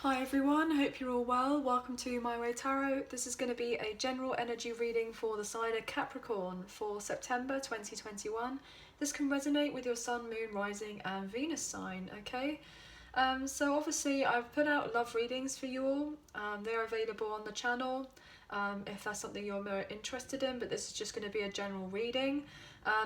Hi everyone, hope you're all well. Welcome to My Way Tarot. This is going to be a general energy reading for the sign of Capricorn for September 2021. This can resonate with your Sun, Moon, Rising and Venus sign, okay? So obviously I've put out love readings for you all. They're available on the channel if that's something you're more interested in, but this is just going to be a general reading.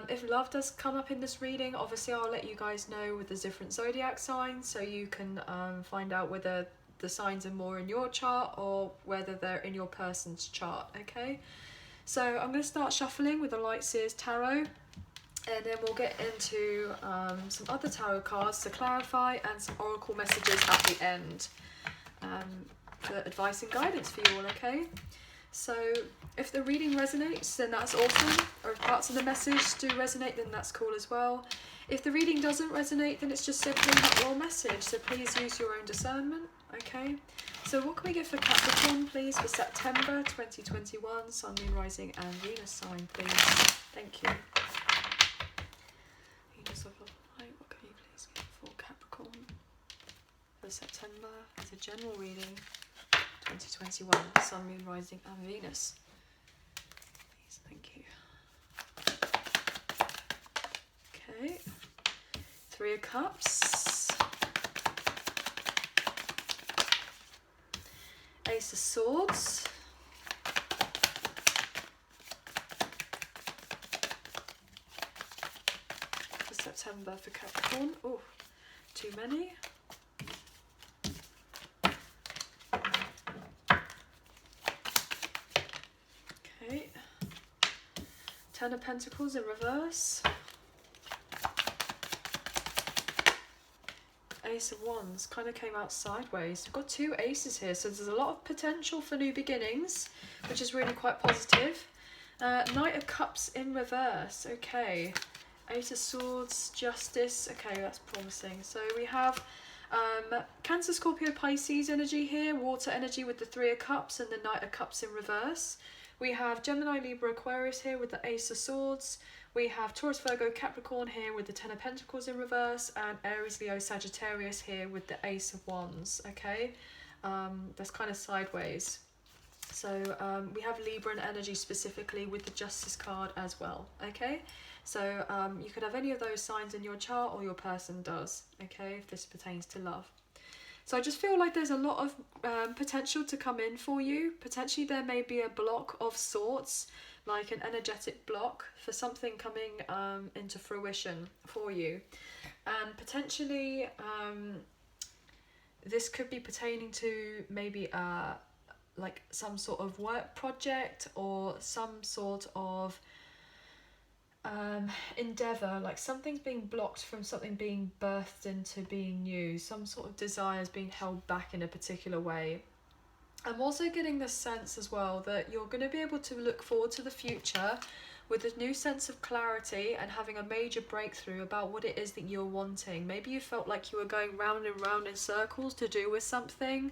If love does come up in this reading, obviously I'll let you guys know with the different zodiac signs so you can find out whether the signs are more in your chart or whether they're in your person's chart, okay? So I'm going to start shuffling with the Light Seers Tarot, and then we'll get into some other tarot cards to clarify and some oracle messages at the end for advice and guidance for you all, okay? So if the reading resonates, then that's awesome, or if parts of the message do resonate, then that's cool as well. If the reading doesn't resonate, then it's just simply not your message, so please use your own discernment, okay? So what can we get for Capricorn, please, for September 2021, Sun, Moon, Rising and Venus sign, please? Thank you. Venus of Light, what can you please get for Capricorn for September as a general reading? 2021, Sun, Moon, Rising and Venus. Please, thank you. Okay, Three of Cups, Ace of Swords, for September for Capricorn. Oh, too many. Ten of Pentacles in reverse. Ace of Wands kind of came out sideways. We've got two aces here, so there's a lot of potential for new beginnings, which is really quite positive. Knight of Cups in reverse. Okay. Ace of Swords, Justice. Okay, that's promising. So we have Cancer, Scorpio, Pisces energy here, water energy with the Three of Cups and the Knight of Cups in reverse. We have Gemini, Libra, Aquarius here with the Ace of Swords. We have Taurus, Virgo, Capricorn here with the Ten of Pentacles in reverse, and Aries, Leo, Sagittarius here with the Ace of Wands, okay? That's kind of sideways. So we have Libran energy specifically with the Justice card as well, okay? So you could have any of those signs in your chart, or your person does, okay, if this pertains to love. So I just feel like there's a lot of potential to come in for you. Potentially there may be a block of sorts, like an energetic block for something coming into fruition for you. And potentially this could be pertaining to maybe like some sort of work project or some sort of endeavour, like something's being blocked from something being birthed into being new, some sort of desire is being held back in a particular way. I'm also getting this sense as well that you're going to be able to look forward to the future with a new sense of clarity and having a major breakthrough about what it is that you're wanting. Maybe you felt like you were going round and round in circles to do with something,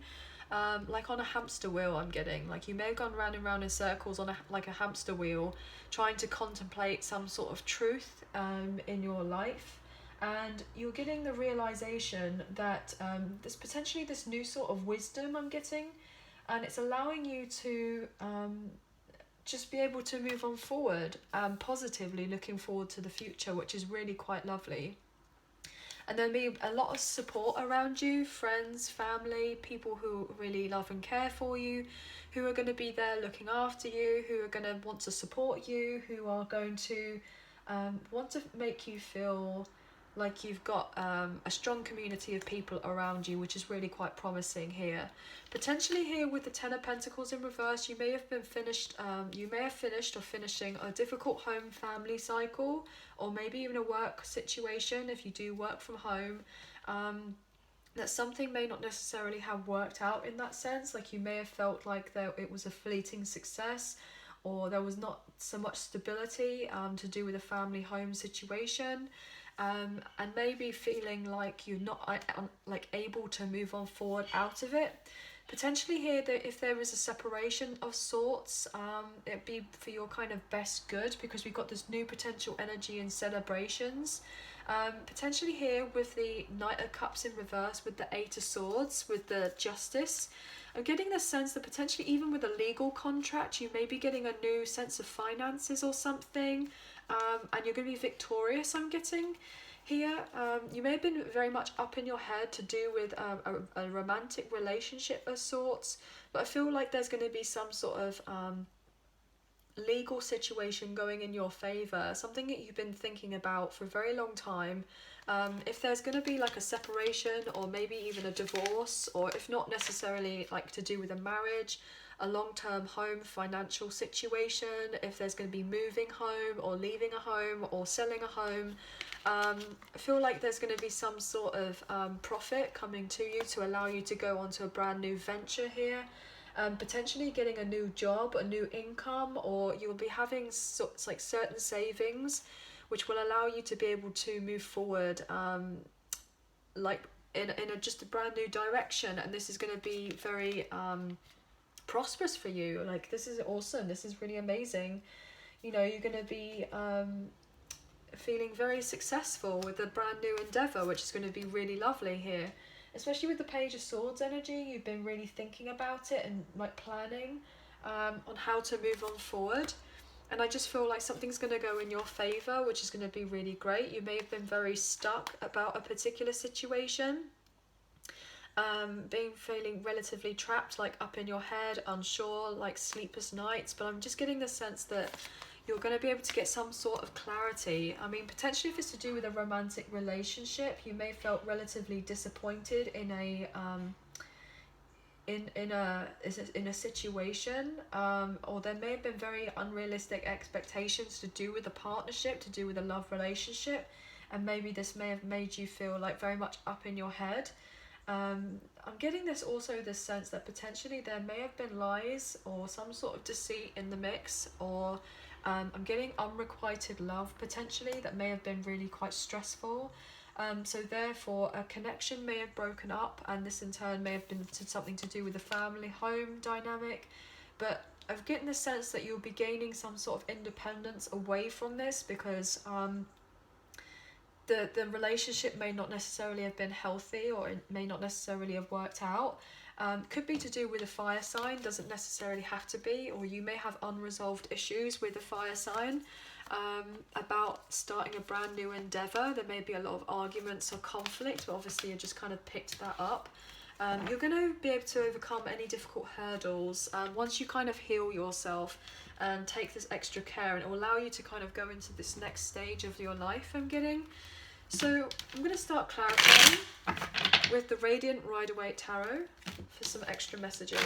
like on a hamster wheel. I'm getting like you may have gone round and round in circles on like a hamster wheel, trying to contemplate some sort of truth in your life, and you're getting the realization that there's potentially this new sort of wisdom I'm getting, and it's allowing you to just be able to move on forward positively, looking forward to the future, which is really quite lovely. And there'll be a lot of support around you, friends, family, people who really love and care for you, who are going to be there looking after you, who are going to want to support you, who are going to want to make you feel like you've got a strong community of people around you, which is really quite promising here. Potentially here with the Ten of Pentacles in reverse, you may have finished or finishing a difficult home family cycle, or maybe even a work situation if you do work from home. That something may not necessarily have worked out in that sense, like you may have felt like it was a fleeting success, or there was not so much stability to do with a family home situation. And maybe feeling like you're not like able to move on forward out of it. Potentially here that if there is a separation of sorts, it'd be for your kind of best good, because we've got this new potential energy and celebrations. Potentially here with the Knight of Cups in reverse, with the Eight of Swords, with the Justice. I'm getting the sense that potentially even with a legal contract, you may be getting a new sense of finances or something, and you're going to be victorious, I'm getting here. You may have been very much up in your head to do with a romantic relationship of sorts, but I feel like there's going to be some sort of legal situation going in your favour, something that you've been thinking about for a very long time. If there's going to be like a separation or maybe even a divorce, or if not necessarily like to do with a marriage, a long-term home financial situation, if there's going to be moving home or leaving a home or selling a home, I feel like there's going to be some sort of profit coming to you to allow you to go on to a brand new venture here. Potentially getting a new job, a new income, or you'll be having like certain savings which will allow you to be able to move forward like in just a brand new direction, and this is going to be very prosperous for you. Like, this is awesome, this is really amazing. You know, you're going to be feeling very successful with a brand new endeavour, which is going to be really lovely here. Especially with the Page of Swords energy, you've been really thinking about it and like planning on how to move on forward. And I just feel like something's going to go in your favour, which is going to be really great. You may have been very stuck about a particular situation, feeling relatively trapped, like up in your head, unsure, like sleepless nights. But I'm just getting the sense that you're going to be able to get some sort of clarity. I mean, potentially if it's to do with a romantic relationship, you may have felt relatively disappointed in a in a situation, or there may have been very unrealistic expectations to do with a partnership, to do with a love relationship, and maybe this may have made you feel like very much up in your head. I'm getting this sense that potentially there may have been lies or some sort of deceit in the mix, or I'm getting unrequited love potentially that may have been really quite stressful. So therefore a connection may have broken up, and this in turn may have been something to do with the family home dynamic. But I'm getting the sense that you'll be gaining some sort of independence away from this, because the relationship may not necessarily have been healthy, or it may not necessarily have worked out. Could be to do with a fire sign, doesn't necessarily have to be, or you may have unresolved issues with a fire sign about starting a brand new endeavour. There may be a lot of arguments or conflict, but obviously you just kind of picked that up. You're going to be able to overcome any difficult hurdles once you kind of heal yourself and take this extra care, and it will allow you to kind of go into this next stage of your life, I'm getting. So I'm going to start clarifying with the Radiant Rider-Waite Tarot for some extra messages.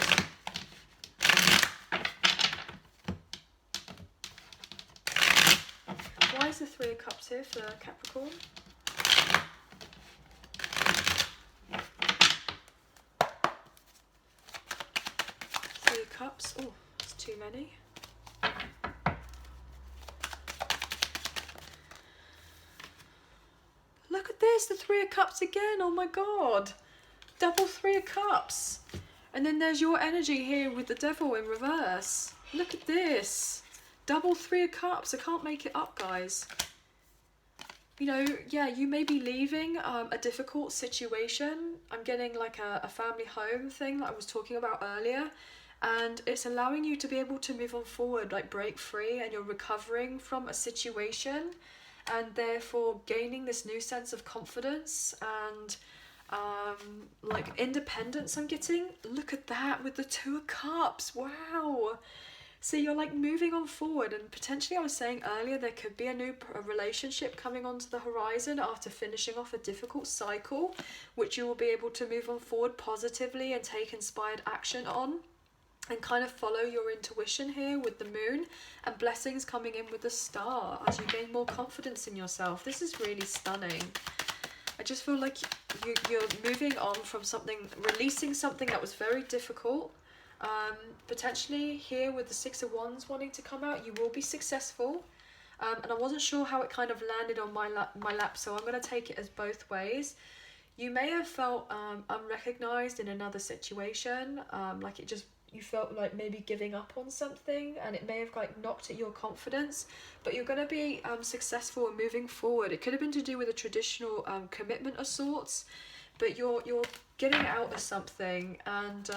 Why is the Three of Cups here for Capricorn? Three of Cups. Oh, that's too many. Look at this, the Three of Cups again. Oh my god. Double Three of Cups. And then there's your energy here with the Devil in reverse. Look at this. Double Three of Cups. I can't make it up, guys. You know, yeah, you may be leaving a difficult situation. I'm getting like a family home thing that I was talking about earlier. And it's allowing you to be able to move on forward, like break free, and you're recovering from a situation, and therefore gaining this new sense of confidence and like independence. I'm getting, look at that with the Two of Cups. Wow. So you're like moving on forward, and potentially I was saying earlier there could be a new relationship coming onto the horizon after finishing off a difficult cycle, which you will be able to move on forward positively and take inspired action on, and kind of follow your intuition here with the Moon, and blessings coming in with the Star as you gain more confidence in yourself. This is really stunning. I just feel like you're moving on from something, releasing something that was very difficult. Potentially here with the Six of Wands wanting to come out, you will be successful. And I wasn't sure how it kind of landed on my lap, so I'm going to take it as both ways. You may have felt unrecognised in another situation, like it just, you felt like maybe giving up on something, and it may have like knocked at your confidence, but you're going to be successful in moving forward. It could have been to do with a traditional commitment of sorts, but you're getting out of something, and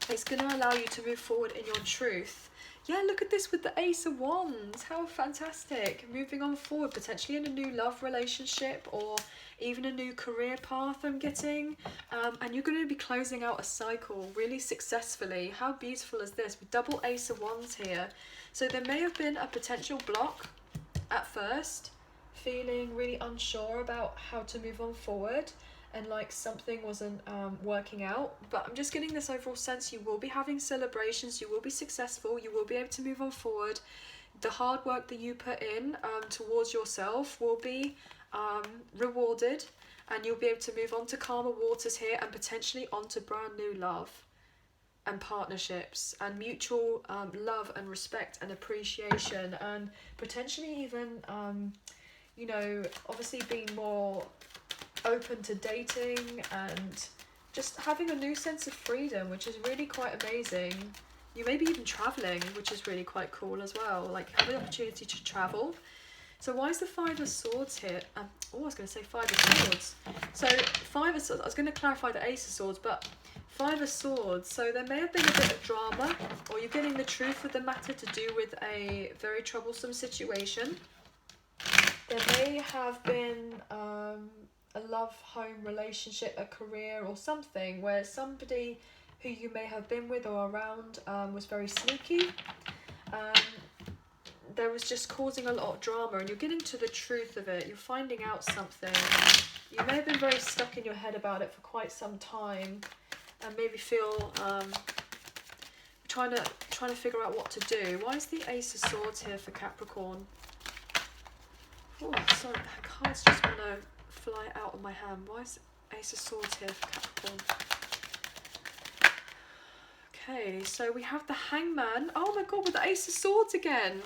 it's going to allow you to move forward in your truth. Yeah, look at this with the Ace of Wands. How fantastic. Moving on forward, potentially in a new love relationship or even a new career path I'm getting. And you're going to be closing out a cycle really successfully. How beautiful is this? With double Ace of Wands here. So there may have been a potential block at first, feeling really unsure about how to move on forward, and like something wasn't working out, but I'm just getting this overall sense you will be having celebrations, you will be successful, you will be able to move on forward. The hard work that you put in towards yourself will be rewarded, and you'll be able to move on to calmer waters here, and potentially onto brand new love and partnerships and mutual love and respect and appreciation, and potentially even you know, obviously being more open to dating and just having a new sense of freedom, which is really quite amazing. You may be even traveling, which is really quite cool as well, like have the opportunity to travel. So why is the Five of Swords here? I was going to say Five of Swords. So Five of Swords, I was going to clarify the Ace of Swords, but Five of Swords, so there may have been a bit of drama, or you're getting the truth of the matter to do with a very troublesome situation. There may have been a love, home, relationship, a career or something where somebody who you may have been with or around was very sneaky. There was just causing a lot of drama, and you're getting to the truth of it. You're finding out something. You may have been very stuck in your head about it for quite some time, and maybe feel trying to figure out what to do. Why is the Ace of Swords here for Capricorn? Oh, sorry, the cards just want to fly out of my hand. Why is Ace of Swords here for Capricorn? Okay, so we have the Hangman. Oh my god, with the Ace of Swords again.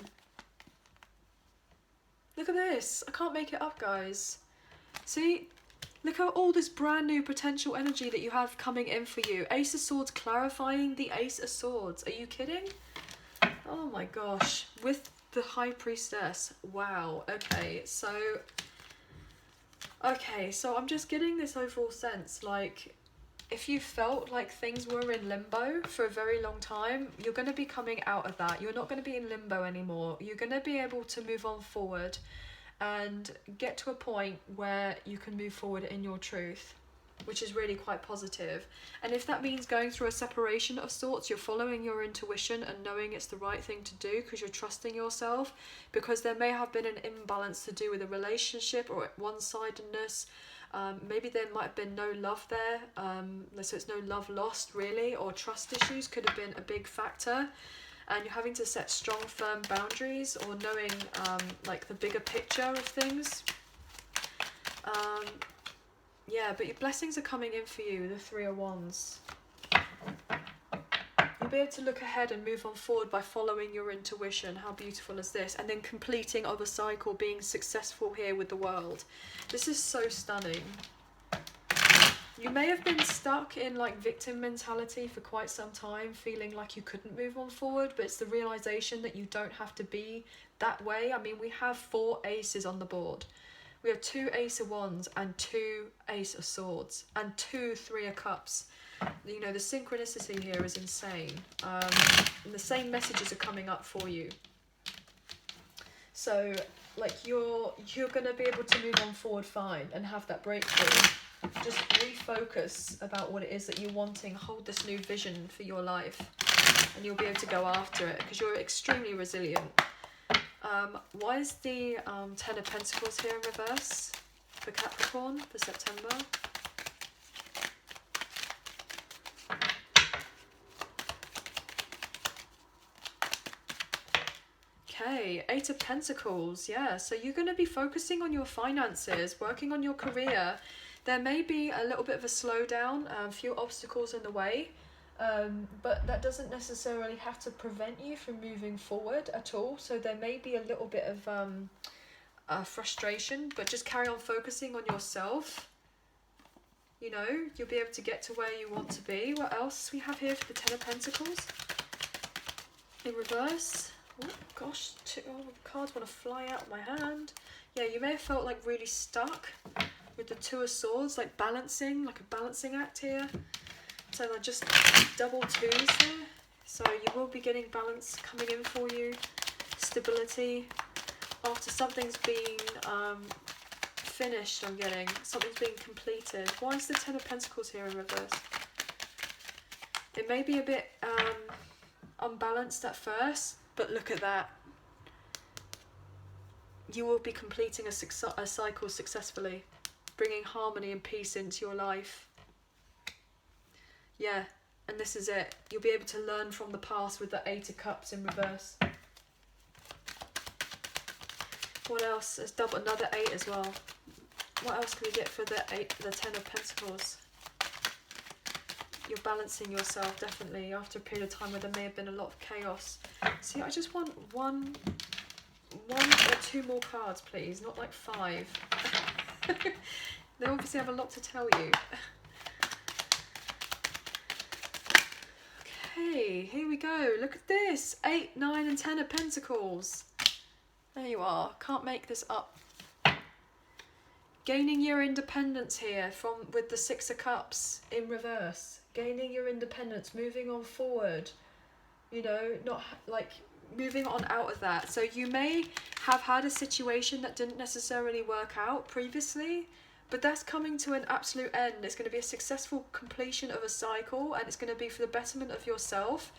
Look at this. I can't make it up, guys. See? Look at all this brand new potential energy that you have coming in for you. Ace of Swords clarifying the Ace of Swords. Are you kidding? Oh my gosh. With the High Priestess. Wow. Okay, so I'm just getting this overall sense, like, if you felt like things were in limbo for a very long time, you're going to be coming out of that. You're not going to be in limbo anymore. You're going to be able to move on forward and get to a point where you can move forward in your truth, which is really quite positive. And if that means going through a separation of sorts, you're following your intuition and knowing it's the right thing to do because you're trusting yourself, because there may have been an imbalance to do with a relationship or one-sidedness. Maybe there might have been no love there, so it's no love lost really, or trust issues could have been a big factor, and you're having to set strong, firm boundaries, or knowing like the bigger picture of things. Yeah, but your blessings are coming in for you, the Three of Wands. You'll be able to look ahead and move on forward by following your intuition. How beautiful is this? And then completing of a cycle, being successful here with the world. This is so stunning. You may have been stuck in like victim mentality for quite some time, feeling like you couldn't move on forward, but it's the realization that you don't have to be that way. I mean, we have 4 aces on the board. We have 2 Ace of Wands and 2 Ace of Swords and 2 Three of Cups. You know, the synchronicity here is insane. And the same messages are coming up for you. So, like, you're going to be able to move on forward fine and have that breakthrough. Just refocus about what it is that you're wanting. Hold this new vision for your life, and you'll be able to go after it because you're extremely resilient. Why is the Ten of Pentacles here in reverse for Capricorn for September? Okay, Eight of Pentacles, yeah. So you're going to be focusing on your finances, working on your career. There may be a little bit of a slowdown, a few obstacles in the way, but that doesn't necessarily have to prevent you from moving forward at all. So there may be a little bit of frustration, but just carry on focusing on yourself. You know, you'll be able to get to where you want to be. What else we have here for the Ten of Pentacles? In reverse. Oh gosh, the cards want to fly out of my hand. Yeah, you may have felt like really stuck with the Two of Swords, like balancing, like a balancing act here. So they're just double twos there. So you will be getting balance coming in for you, stability. After something's been finished, I'm getting, something's being completed. Why is the Ten of Pentacles here in reverse? It may be a bit unbalanced at first, but look at that. You will be completing a cycle successfully, bringing harmony and peace into your life. Yeah, and this is it. You'll be able to learn from the past with the Eight of Cups in reverse. What else? There's another 8 as well. What else can we get for the Ten of Pentacles? You're balancing yourself, definitely, after a period of time where there may have been a lot of chaos. See, I just want one or two more cards, please, not like 5. They obviously have a lot to tell you. Okay, here we go. Look at this. 8, 9 and 10 of Pentacles. There you are. Can't make this up. Gaining your independence here with the 6 of Cups in reverse. Gaining your independence, moving on forward. You know, not like moving on out of that. So you may have had a situation that didn't necessarily work out previously, but that's coming to an absolute end. It's going to be a successful completion of a cycle, and it's going to be for the betterment of yourself.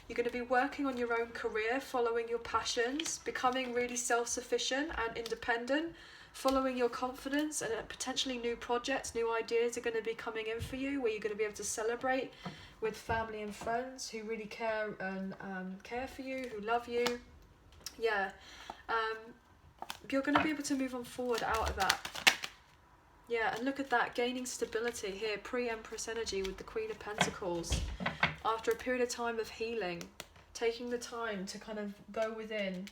You're going to be working on your own career, following your passions, becoming really self-sufficient and independent, following your confidence, and potentially new projects, new ideas are going to be coming in for you, where you're going to be able to celebrate with family and friends who really care and care for you, who love you. Yeah, you're going to be able to move on forward out of that. Yeah, and look at that, gaining stability here, pre-Empress energy with the Queen of Pentacles. After a period of time of healing, taking the time to kind of go within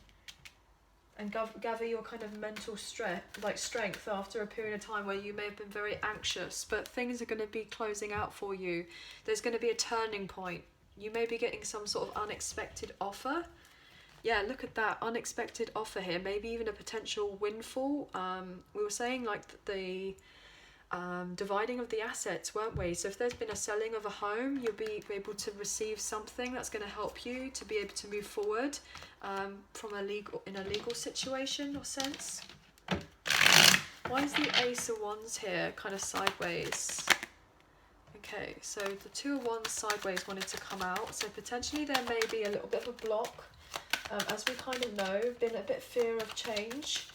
and gather your kind of mental strength after a period of time where you may have been very anxious, but things are going to be closing out for you. There's going to be a turning point. You may be getting some sort of unexpected offer. Yeah, look at that, unexpected offer here, maybe even a potential windfall. We were saying like the dividing of the assets, weren't we? So if there's been a selling of a home, you'll be able to receive something that's going to help you to be able to move forward in a legal situation or sense. Why is the Ace of Wands here kind of sideways? Okay, so the Two of Wands sideways wanted to come out, so potentially there may be a little bit of a block. As we kind of know, been a bit fear of change,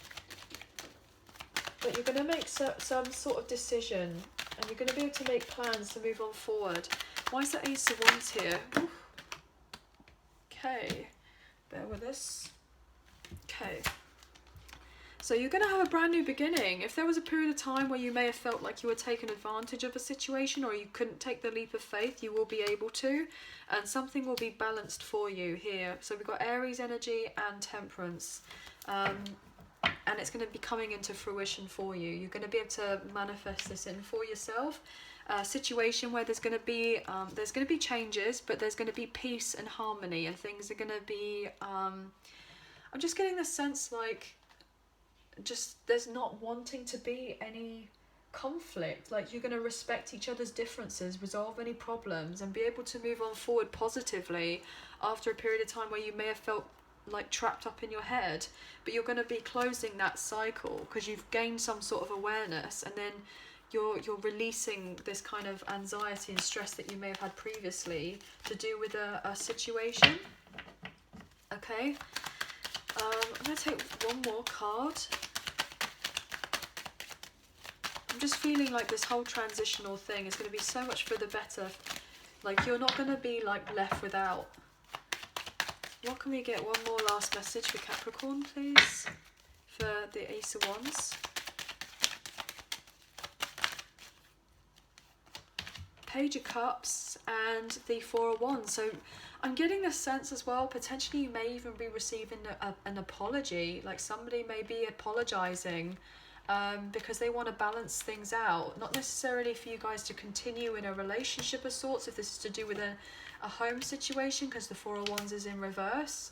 but you're going to make some sort of decision, and you're going to be able to make plans to move on forward. Why is the Ace of Wands here? Ooh. Okay, bear with us. Okay, so you're going to have a brand new beginning. If there was a period of time where you may have felt like you were taking advantage of a situation, or you couldn't take the leap of faith, you will be able to, and something will be balanced for you here. So we've got Aries energy and Temperance, and it's going to be coming into fruition for you. You're going to be able to manifest this in for yourself. A situation where there's going to be changes, but there's going to be peace and harmony, and things are going to be I'm just getting the sense like there's not wanting to be any conflict. Like you're going to respect each other's differences, resolve any problems, and be able to move on forward positively after a period of time where you may have felt like trapped up in your head. But you're going to be closing that cycle because you've gained some sort of awareness, and then you're releasing this kind of anxiety and stress that you may have had previously to do with a situation. Okay, I'm going to take one more card. I'm just feeling like this whole transitional thing is going to be so much for the better. Like you're not going to be like left without. What can we get? One more last message for Capricorn, please, for the Ace of Wands. Page of Cups and the Four of Wands. So I'm getting this sense as well, potentially you may even be receiving an apology, like somebody may be apologising because they want to balance things out. Not necessarily for you guys to continue in a relationship of sorts, if this is to do with a home situation, because the Four of Wands is in reverse.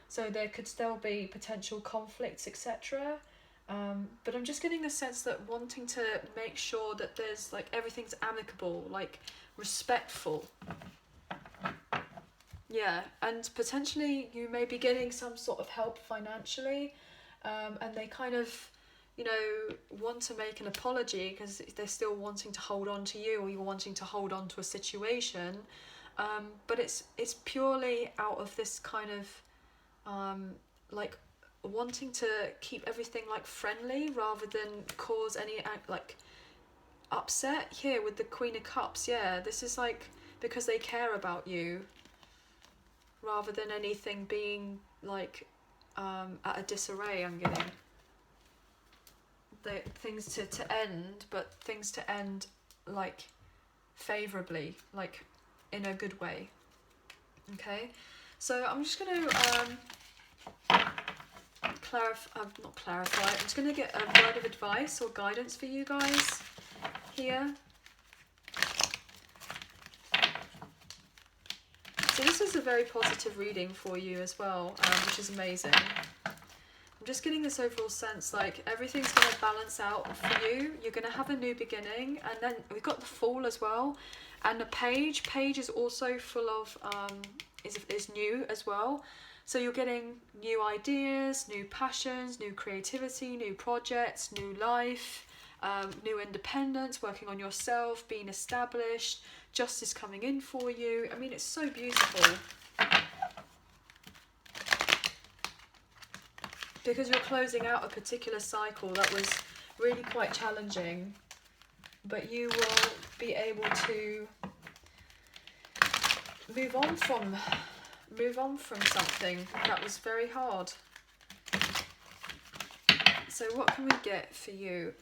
So there could still be potential conflicts, etc. But I'm just getting the sense that wanting to make sure that there's like everything's amicable, like respectful. Yeah, and potentially you may be getting some sort of help financially, and they kind of, you know, want to make an apology because they're still wanting to hold on to you, or you're wanting to hold on to a situation, but it's purely out of this kind of like wanting to keep everything like friendly rather than cause any like upset. Here with the Queen of Cups, yeah, this is like because they care about you rather than anything being like at a disarray. I'm getting things to end, but things to end like favourably, like in a good way. Okay, so I'm just going to not clarify, I'm just going to get a word of advice or guidance for you guys here. So this is a very positive reading for you as well, which is amazing. I'm just getting this overall sense like everything's going to balance out for you. You're going to have a new beginning, and then we've got the Fool as well, and the Page. Page is also full of is new as well. So you're getting new ideas, new passions, new creativity, new projects, new life, new independence, working on yourself, being established, justice coming in for you. I mean, it's so beautiful. Because you're closing out a particular cycle that was really quite challenging, but you will be able to move on from something that was very hard. So what can we get for you?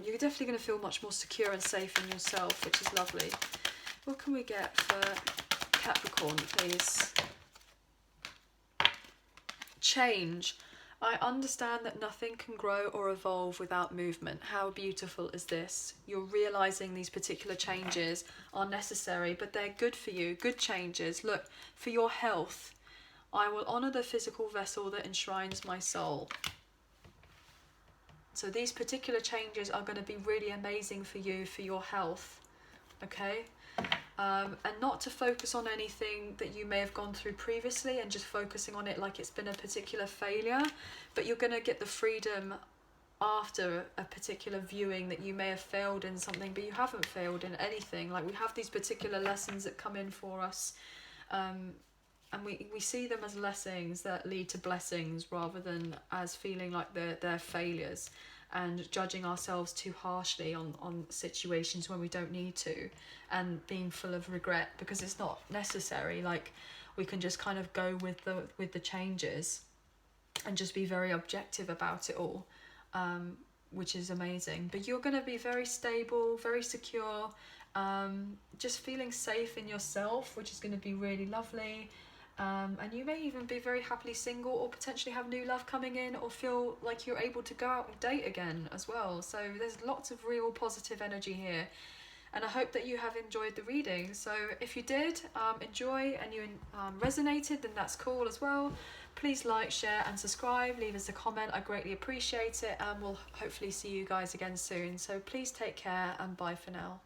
You're definitely going to feel much more secure and safe in yourself, which is lovely. What can we get for Capricorn, please? Change. I understand that nothing can grow or evolve without movement. How beautiful is this? You're realizing these particular changes are necessary, but they're good for you. Good changes. Look, for your health, I will honor the physical vessel that enshrines my soul. So these particular changes are going to be really amazing for you, for your health. Okay? And not to focus on anything that you may have gone through previously and just focusing on it like it's been a particular failure, but you're going to get the freedom after a particular viewing that you may have failed in something, but you haven't failed in anything. Like, we have these particular lessons that come in for us, and we see them as lessons that lead to blessings rather than as feeling like they're failures and judging ourselves too harshly on situations when we don't need to, and being full of regret because it's not necessary. Like, we can just kind of go with the changes and just be very objective about it all, which is amazing. But you're going to be very stable, very secure, just feeling safe in yourself, which is going to be really lovely. And you may even be very happily single, or potentially have new love coming in, or feel like you're able to go out and date again as well. So there's lots of real positive energy here, and I hope that you have enjoyed the reading. So if you did enjoy and you resonated, then that's cool as well. Please like, share and subscribe, leave us a comment. I greatly appreciate it, and we'll hopefully see you guys again soon. So please take care, and bye for now.